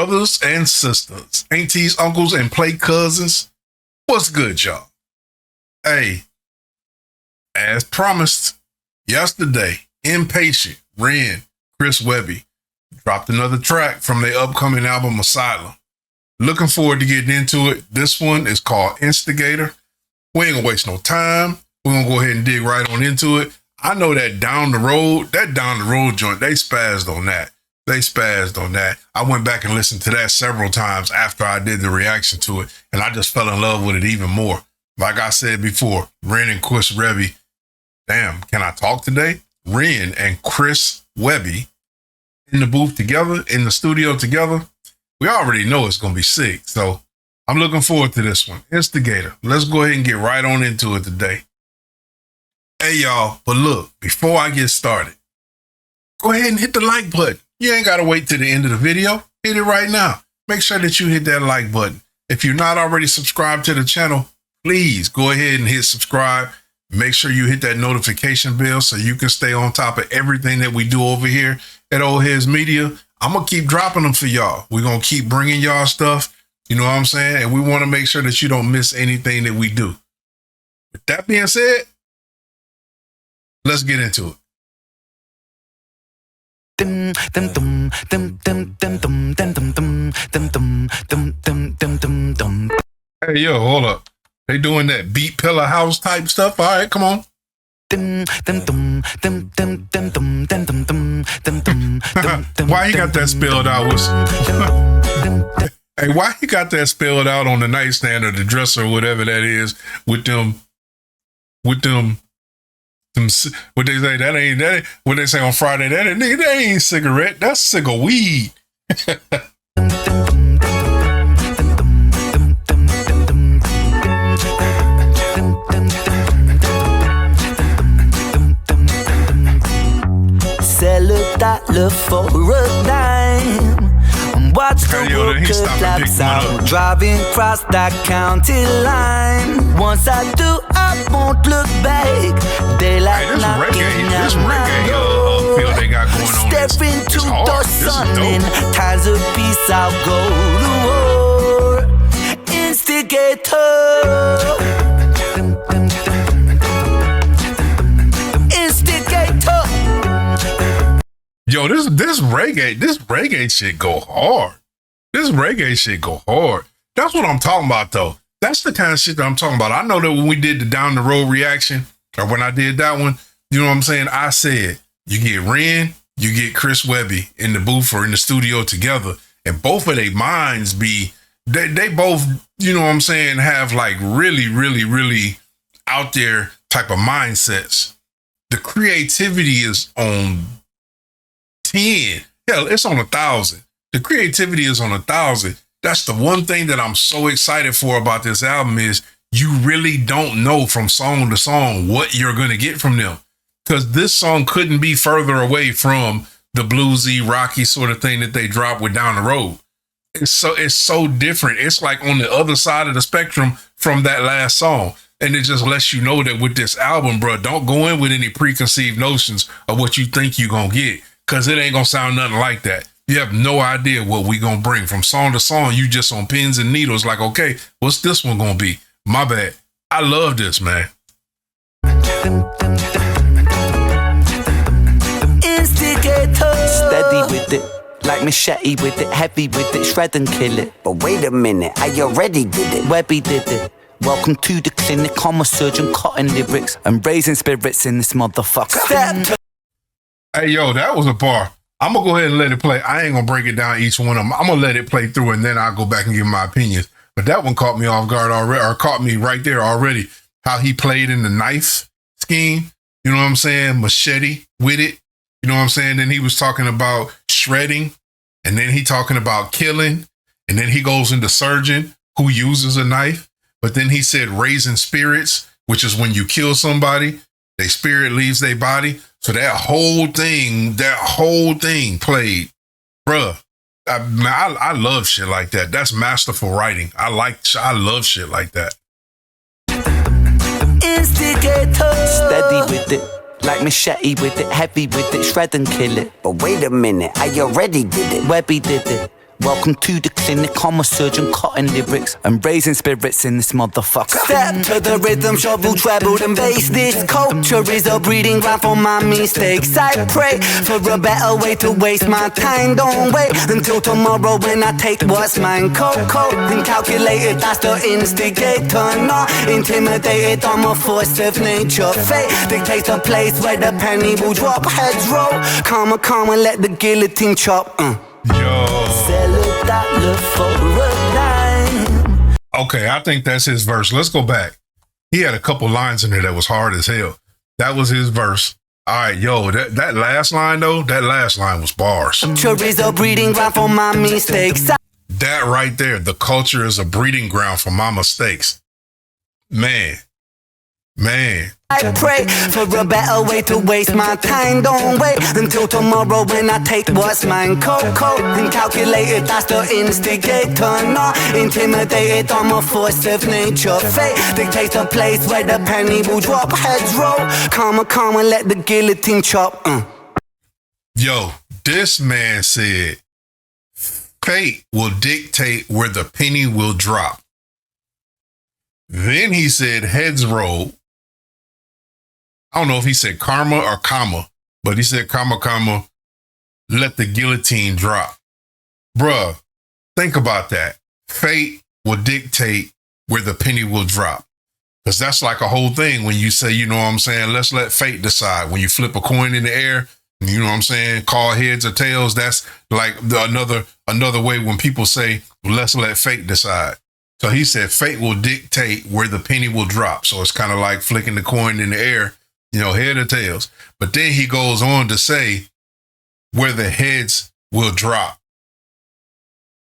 brothers and sisters, aunties, uncles, and play cousins. What's good, y'all? Hey, as promised, yesterday, Inpatient, Ren, Chris Webby dropped another track from their upcoming album, Asylum. Looking forward to getting into it. This one is called Instigator. We ain't gonna waste no time. We're gonna go ahead and dig right on into it. I know that down the road joint, they spazzed on that. I went back and listened to that several times after I did the reaction to it, and I just fell in love with it even more. Like I said before, Ren and Chris Webby. Damn, can I talk today? Ren and Chris Webby in the booth together, in the studio together. We already know it's going to be sick. So I'm looking forward to this one. Instigator. Let's go ahead and get right on into it today. Hey, y'all. But look, before I get started, go ahead and hit the like button. You ain't got to wait till the end of the video. Hit it right now. Make sure that you hit that like button. If you're not already subscribed to the channel, please go ahead and hit subscribe. Make sure you hit that notification bell so you can stay on top of everything that we do over here at Old Heads Media. I'm going to keep dropping them for y'all. We're going to keep bringing y'all stuff. You know what I'm saying? And we want to make sure that you don't miss anything that we do. With that being said, let's get into it. Hey, yo, hold up. They doing that beat pillar house type stuff. All right, come on. Why he got that spelled out? Hey, why he got that spelled out on the nightstand or the dresser or whatever that is with them, what they say, that ain't, what they say on Friday, that ain't cigarette, that's cigar weed. Sell $1 for a dime. Watch the workers collapse out, driving across that county line. Once I do, I won't look back. Daylight knocking at my door. Feel they got going on. Step into the sun in times of peace, I'll go to war. Instigator. Instigator. Yo, this reggae shit go hard. This reggae shit go hard. That's what I'm talking about, though. That's the kind of shit that I'm talking about. I know that when we did the down the road reaction, or when I did that one, you know what I'm saying? I said, you get Ren, you get Chris Webby in the booth or in the studio together, and both of their minds they both, you know what I'm saying, have like really, really, really out there type of mindsets. The creativity is on 10. Hell, it's on 1,000. The creativity is on 1,000. That's the one thing that I'm so excited for about this album is you really don't know from song to song what you're going to get from them. Because this song couldn't be further away from the bluesy, rocky sort of thing that they dropped with Down the Road. It's so different. It's like on the other side of the spectrum from that last song. And it just lets you know that with this album, bro, don't go in with any preconceived notions of what you think you're going to get. Because it ain't going to sound nothing like that. You have no idea what we going to bring. From song to song, you just on pins and needles like, okay, what's this one going to be? My bad. I love this, man. Instigator. Steady with it. Like machete with it. Heavy with it. Shred and kill it. But wait a minute. I already did it. Webby did it. Welcome to the clinic. I'm a surgeon cutting lyrics and raising spirits in this motherfucker. Hey, yo, that was a bar. I'm going to go ahead and let it play. I ain't going to break it down each one of them. I'm going to let it play through and then I'll go back and give my opinions. But that one caught me off guard already, or caught me right there already. How he played in the knife scheme. You know what I'm saying? Machete with it. You know what I'm saying? Then he was talking about shredding. And then he talking about killing. And then he goes into surgeon who uses a knife. But then he said raising spirits, which is when you kill somebody, their spirit leaves their body. So that whole thing played, bruh. I love shit like that. That's masterful writing. I love shit like that. Instigator. Steady with it. Like machete with it. Heavy with it. Shred and kill it. But wait a minute. I already did it. Webby did it. Welcome to the clinic, I'm a surgeon cutting lyrics and raising spirits in this motherfucker. Step to the rhythm, shovel, treble and bass. This culture is a breeding ground for my mistakes. I pray for a better way to waste my time. Don't wait until tomorrow when I take what's mine. Cold and calculated, that's the instigator. Not intimidated, I'm a force of nature. Fate dictates a place where the penny will drop. Heads roll, calmer, let the guillotine chop. Okay, I think that's his verse. Let's go back. He had a couple lines in there that was hard as hell. That was his verse. All right, yo, that last line though, that last line was bars. Is a breeding ground for my mistakes. That right there, the culture is a breeding ground for my mistakes. Man. I pray for a better way to waste my time. Don't wait until tomorrow when I take what's mine. Cold and calculated, that's the instigator. Not intimidated, I'm a force of nature. Fate dictates a place where the penny will drop. Heads roll, calmer, let the guillotine chop. Yo, this man said, fate will dictate where the penny will drop. Then he said, heads roll. I don't know if he said karma or comma, but he said comma, let the guillotine drop. Bruh, think about that. Fate will dictate where the penny will drop. Because that's like a whole thing when you say, you know what I'm saying, let's let fate decide. When you flip a coin in the air, you know what I'm saying, call heads or tails, that's like another way when people say, let's let fate decide. So he said fate will dictate where the penny will drop. So it's kind of like flicking the coin in the air, you know, head or tails. But then he goes on to say where the heads will drop.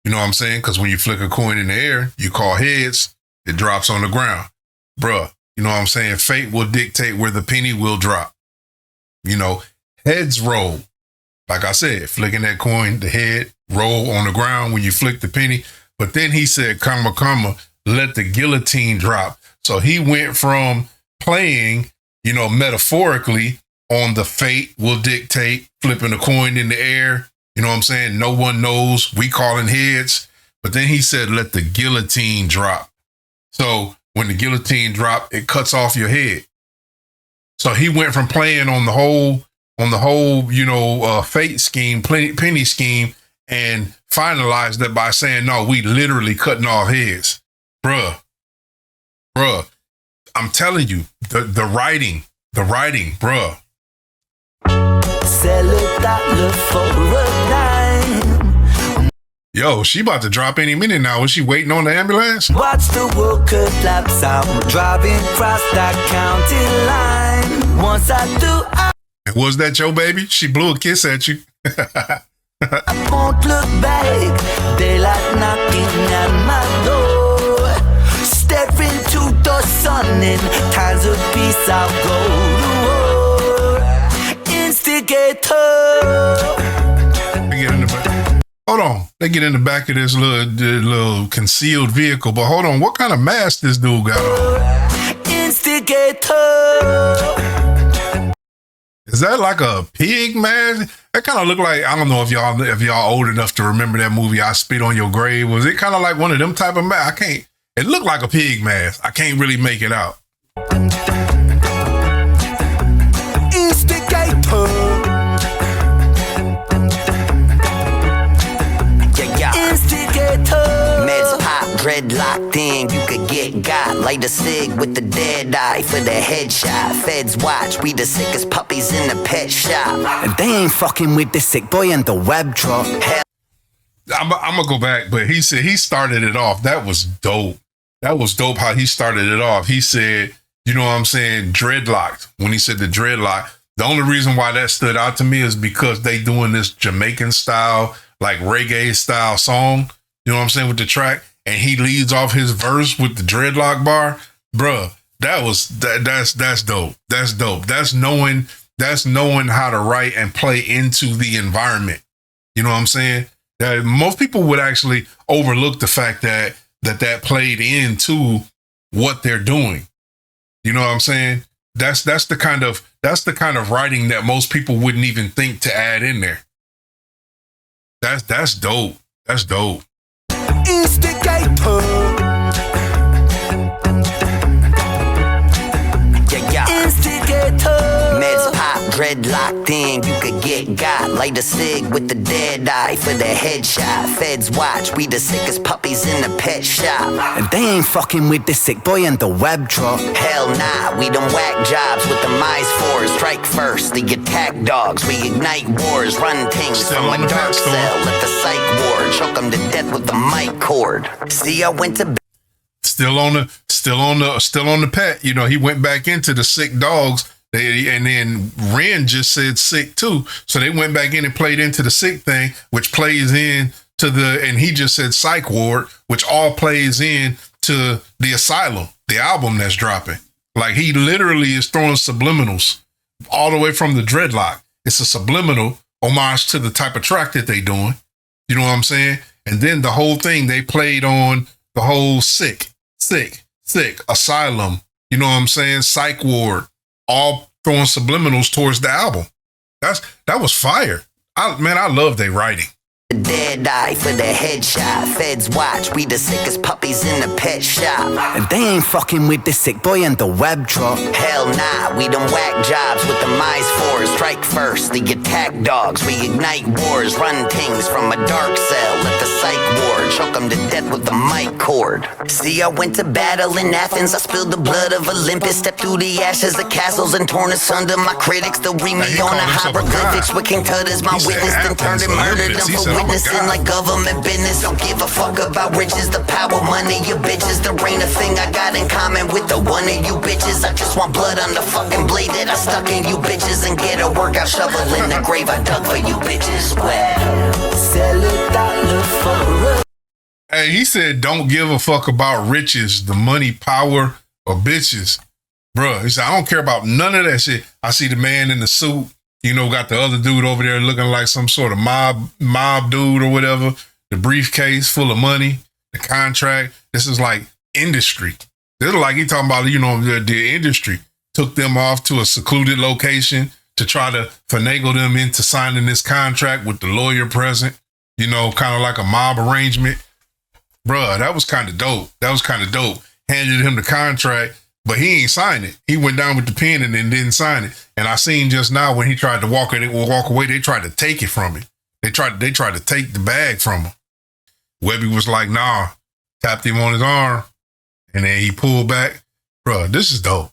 You know what I'm saying? Because when you flick a coin in the air, you call heads, it drops on the ground. Bruh, you know what I'm saying? Fate will dictate where the penny will drop. You know, heads roll. Like I said, flicking that coin, the head roll on the ground when you flick the penny. But then he said, comma, let the guillotine drop. So he went from playing, you know, metaphorically on the fate will dictate, flipping a coin in the air. You know what I'm saying? No one knows. We calling heads. But then he said, let the guillotine drop. So when the guillotine drop, it cuts off your head. So he went from playing on the whole, you know, fate scheme, penny scheme, and finalized it by saying, no, we literally cutting off heads. Bruh. I'm telling you, the writing, bruh. Yo, she about to drop any minute now. Was she waiting on the ambulance? Watch the world collapse. I'm driving across that county line. Once I do, was that your baby? She blew a kiss at you. I won't look back. Daylight knocking at my door. Staring to the sun in times of peace, I'll go to war. Instigator. They get in the back. Hold on. They get in the back of this little concealed vehicle. But hold on. What kind of mask this dude got on? Instigator. Is that like a pig mask? That kind of look like, I don't know if y'all old enough to remember that movie, I Spit on Your Grave. Was it kind of like one of them type of masks? It looked like a pig mask. I can't really make it out. Instigator. Instigator. Meds pop, dreadlocked in. You could get got. Light a cig with the dead eye for the headshot. Feds watch. We the sickest puppies in the pet shop. And they ain't fucking with the sick boy in the web truck. I'm gonna go back, but he said he started it off. That was dope. That was dope how he started it off. He said, you know what I'm saying, dreadlocked. When he said the dreadlock, the only reason why that stood out to me is because they doing this Jamaican style, like reggae style song. You know what I'm saying, with the track, and he leads off his verse with the dreadlock bar. Bruh, that's dope. That's dope. That's knowing how to write and play into the environment. You know what I'm saying? That most people would actually overlook the fact that played into what they're doing. You know what I'm saying? That's the kind of writing that most people wouldn't even think to add in there. That's dope. That's dope. Instigator. Instigator. Meds pop, dreadlocked in, you could get got. Light a cig with the dead eye for the headshot. Feds watch, we the sickest puppies in the pet shop. And they ain't fucking with the sick boy in the web truck. Hell nah, we them whack jobs with the mice fours. Strike first, the attack dogs. We ignite wars, run things still from a dark cell. Let the psych ward choke them to death with the mic cord. See, I went to Still on the pet. You know, he went back into the sick dogs. And then Ren just said sick too. So they went back in and played into the sick thing, which plays in to and he just said psych ward, which all plays in to the Asylum, the album that's dropping. Like he literally is throwing subliminals all the way from the dreadlock. It's a subliminal homage to the type of track that they doing. You know what I'm saying? And then the whole thing, they played on the whole sick, Asylum, you know what I'm saying? Psych ward, all throwing subliminals towards the album. That was fire. I love their writing. Dead eye for the headshot. Feds watch, we the sickest puppies in the pet shop. And they ain't fucking with the sick boy in the web truck. Hell nah, we them whack jobs with the mice fours. Strike first, the attack dogs. We ignite wars, run things from a dark cell. Let the psych ward choke them to death with the mic cord. See, I went to battle in Athens. I spilled the blood of Olympus. Stepped through the ashes of castles and torn asunder. My critics still read me on the hieroglyphics. With King Tut as my witness, then turned and murdered them for witnessing like government business. Don't give a fuck about riches, the power, money, you bitches. There ain't a thing I got in common with the one of you bitches. I just want blood on the fucking blade that I stuck in you bitches. And get a workout shovel in the grave I dug for you bitches. Well, sell $1 for a... Hey, he said, don't give a fuck about riches, the money, power, or bitches. Bruh, he said, I don't care about none of that shit. I see the man in the suit, you know, got the other dude over there looking like some sort of mob dude or whatever. The briefcase full of money, the contract. This is like industry. This is like he talking about, you know, the industry took them off to a secluded location to try to finagle them into signing this contract with the lawyer present, you know, kind of like a mob arrangement. Bruh, that was kind of dope. Handed him the contract, but he ain't signed it. He went down with the pen and then didn't sign it. And I seen just now when he tried to walk away, they tried to take it from him. They tried to take the bag from him. Webby was like, nah, tapped him on his arm, and then he pulled back. Bruh, this is dope.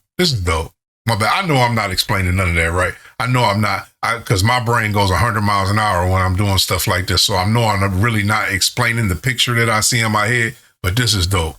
My bad. I know I'm not explaining none of that, right? I know I'm not, because my brain goes 100 miles an hour when I'm doing stuff like this. So I know I'm really not explaining the picture that I see in my head, but this is dope.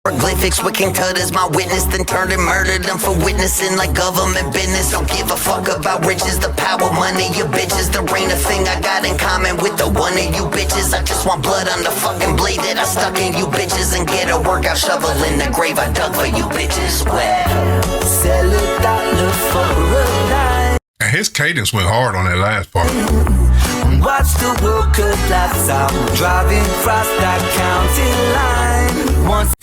Hieroglyphics with King Tut as my witness, then turned and murdered them for witnessing like government business. Don't give a fuck about riches, the power, money, you bitches. There ain't a thing I got in common with the one of you bitches. I just want blood on the fucking blade that I stuck in you bitches. And get a workout shovel in the grave I dug for you bitches. Well, sell $1 for a night. And his cadence went hard on that last part. Watch the world collapse out, driving across that county line. Once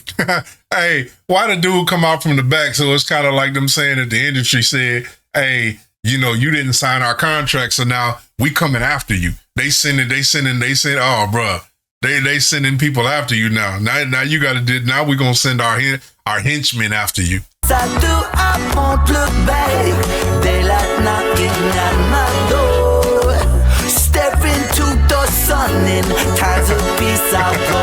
hey, why the dude come out from the back? So it's kind of like them saying that the industry said, hey, you know, you didn't sign our contract, so now we coming after you. They sending, oh, bruh, they sending people after you now. Now you got to, now we're going to send our henchmen after you. I won't look back. Daylight knocking at my door. Step into the sun in times of peace I'll go.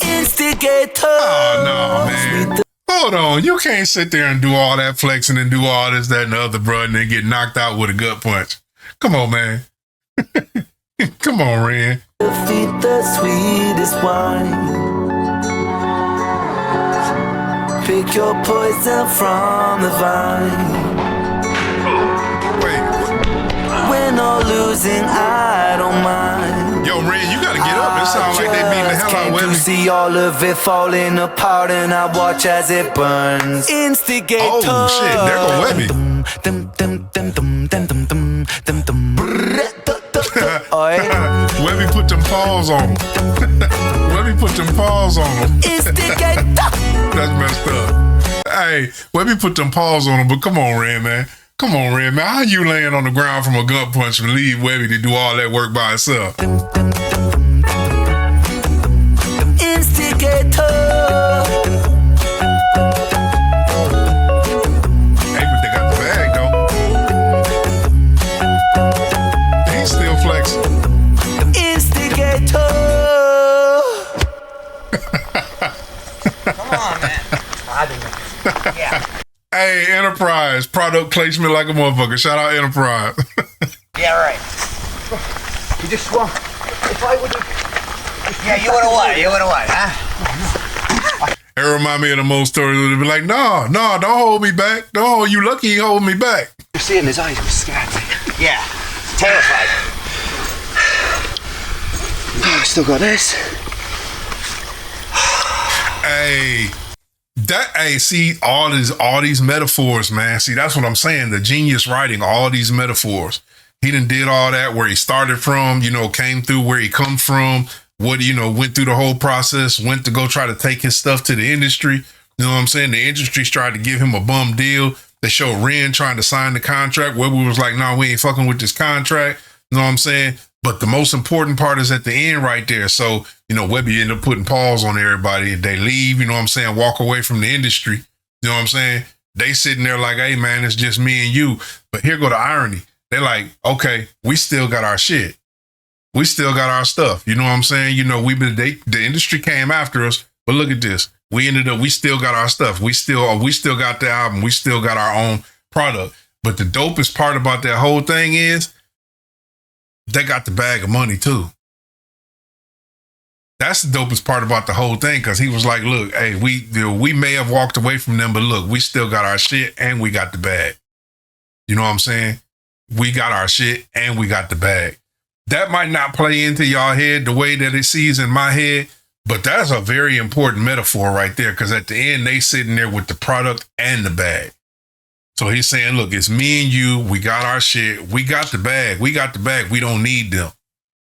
Instigator. Oh, no, man. Hold on. You can't sit there and do all that flexing and do all this, that, and the other, bro, and then get knocked out with a gut punch. Come on, man. Come on, Ren. Defeat the sweetest wine. Pick your poison from the vine. Win or losing, I don't mind. Yo, Ren, you gotta get up. It sounds like they beating the hell out of Webby. See all of it falling apart, and I watch as it burns. Instigator. Oh shit, there go Webby. Webby put them paws on him. Webby put them paws on him. Instigator. That's messed up. Hey, Webby put them paws on him, but come on, Ren, man. Come on, Red, man. How you laying on the ground from a gut punch and leave Webby to do all that work by himself? Instigator. Hey, but they got the bag, though. He's still flexing. Instigator. Come on, man. Yeah. Hey, Enterprise, product placement like a motherfucker. Shout out Enterprise. Yeah, right. You just swung. If I would have... Yeah, you would've what? You would've what, huh? It remind me of the most stories. It would be like, no, don't hold me back. Don't hold you lucky he hold me back. You see in his eyes, he was scared. Yeah, terrified. Oh, I still got this. See, all these metaphors, man. See, that's what I'm saying. The genius writing all these metaphors. He done did all that where he started from, came through where he come from, went through the whole process, went to go try to take his stuff to the industry. You know what I'm saying? The industry's tried to give him a bum deal. They showed Ren trying to sign the contract. Webby was like, no, we ain't fucking with this contract. You know what I'm saying? But the most important part is at the end right there. So, Webby ended up putting pause on everybody. They leave, walk away from the industry. You know what I'm saying? They sitting there like, hey, man, it's just me and you. But here go the irony. They're like, okay, we still got our shit. We still got our stuff. You know what I'm saying? The industry came after us, but look at this. We still got our stuff. We still got the album. We still got our own product. But the dopest part about that whole thing is they got the bag of money too. That's the dopest part about the whole thing, because he was like, look, hey, we may have walked away from them, but look, we still got our shit and we got the bag. You know what I'm saying? We got our shit and we got the bag. That might not play into y'all head the way that it sees in my head, but that's a very important metaphor right there, because at the end, they sitting there with the product and the bag. So he's saying, look, it's me and you. We got our shit. We got the bag. We got the bag. We don't need them.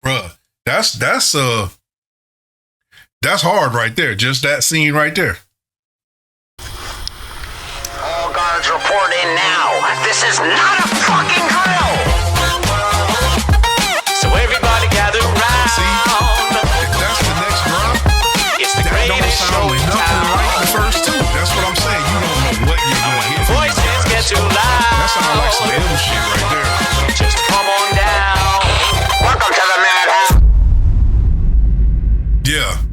Bruh, that's hard right there. Just that scene right there. All guards report in now. This is not a fucking drill. So everybody gather round. See, if that's the next drop, It's the that don't greatest show sound in nothing town. like the first two. That's what I'm saying. You don't know what you're going to hear. Voices get too loud. That sounds like some M shit right there. Just come on down. Welcome to the madhouse. Yeah.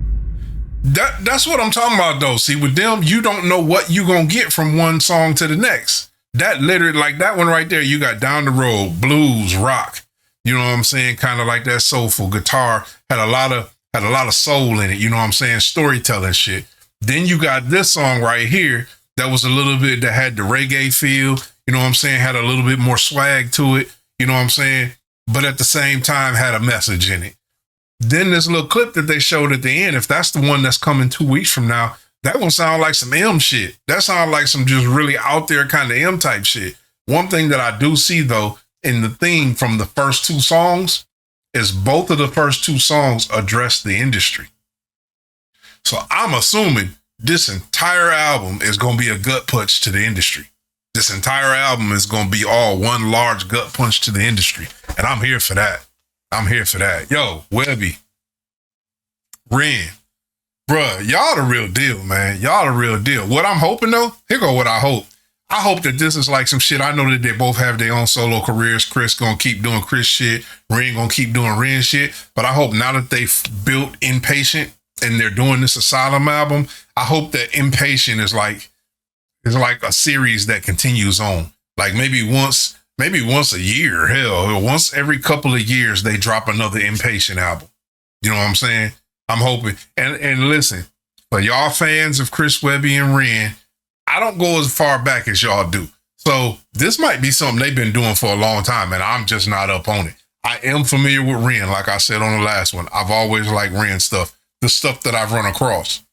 That's what I'm talking about, though. See, with them, you don't know what you gonna get from one song to the next. That literally, like that one right there, you got down the road, blues, rock. You know what I'm saying? Kind of like that soulful guitar, had a lot of soul in it. You know what I'm saying? Storytelling shit. Then you got this song right here that was a little bit, that had the reggae feel. You know what I'm saying? Had a little bit more swag to it. You know what I'm saying? But at the same time, had a message in it. Then this little clip that they showed at the end, if that's the one that's coming 2 weeks from now, that one sound like some M shit. That sound like some just really out there kind of M type shit. One thing that I do see, though, in the theme from the first two songs is both of the first two songs address the industry. So I'm assuming this entire album is going to be a gut punch to the industry. This entire album is going to be all one large gut punch to the industry. And I'm here for that. I'm here for that. Yo, Webby, Ren, bruh, y'all the real deal, man. Y'all the real deal. What I'm hoping, though, here go what I hope. I hope that this is like some shit. I know that they both have their own solo careers. Chris gonna keep doing Chris shit. Ren gonna keep doing Ren shit. But I hope now that they've built Inpatient and they're doing this Asylum album, I hope that Inpatient is like a series that continues on. Like maybe once a year, hell, once every couple of years, they drop another Inpatient album. You know what I'm saying? I'm hoping. And listen, for y'all fans of Chris Webby and Ren, I don't go as far back as y'all do. So this might be something they've been doing for a long time, and I'm just not up on it. I am familiar with Ren, like I said on the last one. I've always liked Ren stuff, the stuff that I've run across.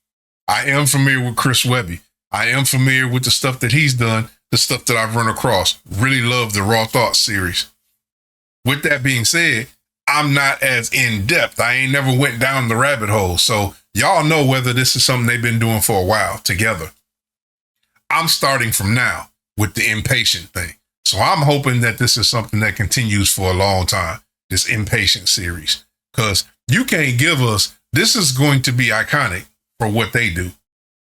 I am familiar with Chris Webby. I am familiar with the stuff that he's done, the stuff that I've run across. Really love the Raw Thoughts series. With that being said, I'm not as in-depth. I ain't never went down the rabbit hole. So y'all know whether this is something they've been doing for a while together. I'm starting from now with the Inpatient thing. So I'm hoping that this is something that continues for a long time, this Inpatient series, because you can't give us, this is going to be iconic for what they do.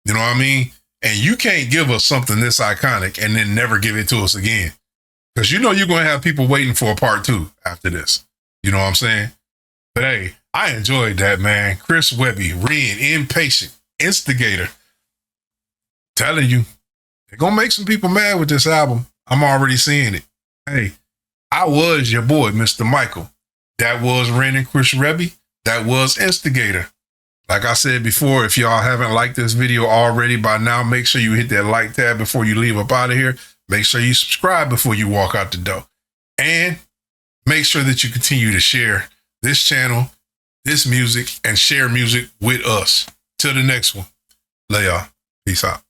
You know what I mean? And you can't give us something this iconic and then never give it to us again. Because you know you're going to have people waiting for a part 2 after this. You know what I'm saying? But hey, I enjoyed that, man. Chris Webby, Ren, Inpatient, Instigator. Telling you, they're going to make some people mad with this album. I'm already seeing it. Hey, I was your boy, Mr. Michael. That was Ren and Chris Webby. That was Instigator. Like I said before, if y'all haven't liked this video already by now, make sure you hit that like tab before you leave up out of here. Make sure you subscribe before you walk out the door. And make sure that you continue to share this channel, this music, and share music with us. Till the next one. Lay y'all. Peace out.